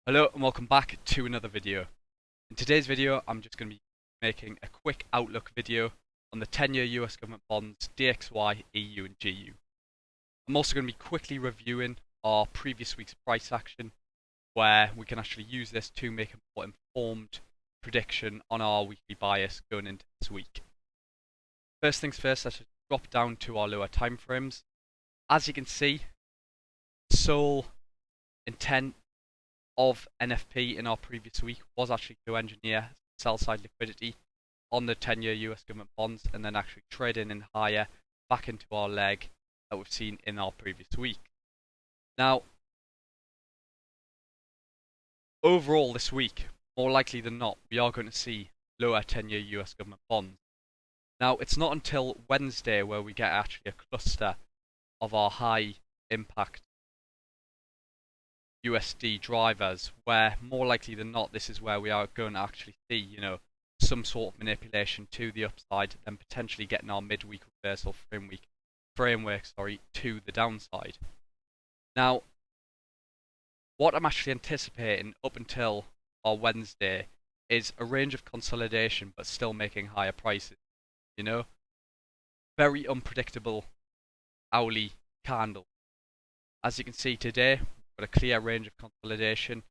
Hello and welcome back to another video. In today's video I'm just going to be making a quick outlook video on the 10-year US government bonds DXY, EU and GU. I'm also going to be quickly reviewing our previous week's price action where we can actually use this to make a more informed prediction on our weekly bias going into this week. First things first, let's drop down to our lower time frames. As you can see, sole intent of NFP in our previous week was actually to engineer sell-side liquidity on the 10-year US government bonds and then actually trade in higher back into our leg that we've seen in our previous week. Now, overall this week, more likely than not, we are going to see lower 10-year US government bonds. Now, it's not until Wednesday where we get actually a cluster of our high impact USD drivers, where more likely than not this is where we are going to actually see, some sort of manipulation to the upside, then potentially getting our midweek reversal framework to the downside. Now, what I'm actually anticipating up until our Wednesday is a range of consolidation but still making higher prices. Very unpredictable hourly candle. As you can see today, got a clear range of consolidation,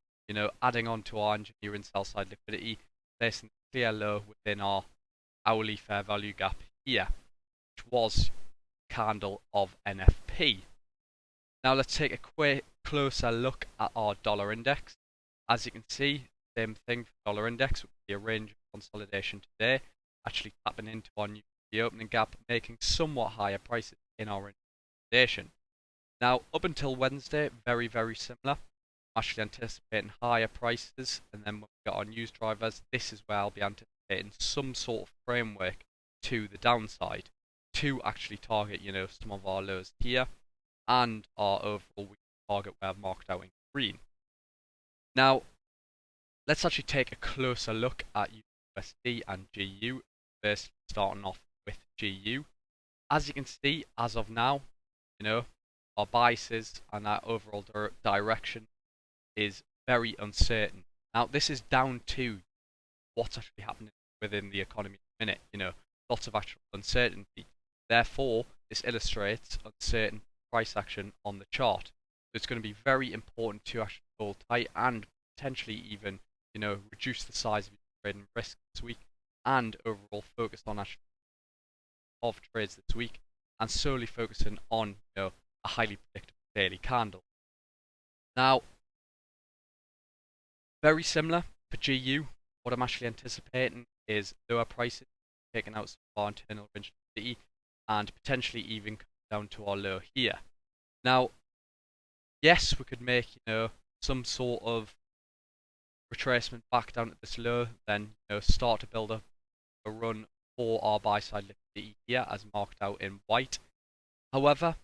adding on to our engineering sell side liquidity, placing a clear low within our hourly fair value gap here, which was candle of NFP. Now let's take a quick closer look at our dollar index. As you can see, same thing for dollar index, with a range of consolidation today, actually tapping into our new opening gap, making somewhat higher prices in our consolidation. Now, up until Wednesday, very, very similar. I'm actually anticipating higher prices, and then when we got our news drivers, this is where I'll be anticipating some sort of framework to the downside to actually target, some of our lows here and our overall weekly target where I've marked out in green. Now, let's actually take a closer look at USD and GU. First, starting off with GU. As you can see, as of now, our biases and our overall direction is very uncertain. Now, this is down to what's actually happening within the economy at the minute. Lots of actual uncertainty. Therefore, this illustrates uncertain price action on the chart. So it's going to be very important to actually hold tight and potentially even, reduce the size of your trading risk this week and overall focus on actually of trades this week and solely focusing on, a highly predictable daily candle. Now, very similar for GU. What I'm actually anticipating is lower prices, taking out some of our internal range liquidity, and potentially even come down to our low here. Now, yes, we could make some sort of retracement back down at this low, then start to build up a run for our buy side liquidity here, as marked out in white. However,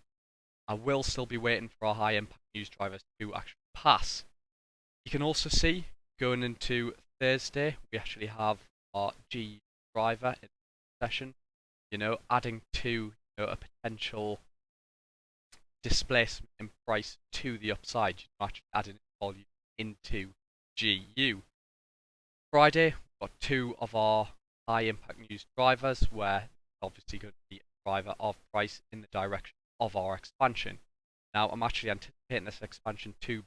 I will still be waiting for our high impact news drivers to actually pass. You can also see going into Thursday, we actually have our G driver in session, adding to a potential displacement in price to the upside, actually adding volume into GU. Friday, we've got two of our high impact news drivers, where obviously going to be a driver of price in the direction of our expansion. Now, I'm actually anticipating this expansion to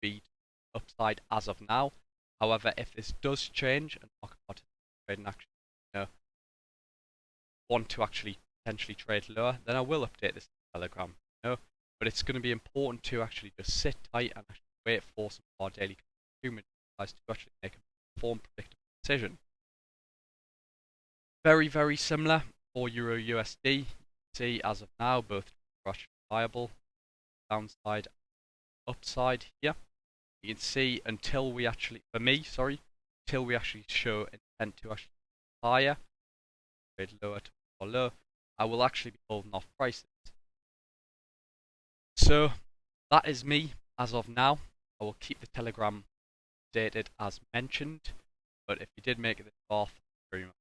be upside as of now. However, if this does change and market participants trading action, want to actually potentially trade lower, then I will update this Telegram. But it's going to be important to actually just sit tight and actually wait for some of our daily to actually make a informed, predictable decision. Very, very similar for Euro USD. See, as of now, both are actually viable, downside, upside here. You can see until we actually, until we actually show intent to actually higher, trade lower to or low, I will actually be holding off prices. So that is me as of now. I will keep the Telegram updated as mentioned, but if you did make it this far, thank you very much.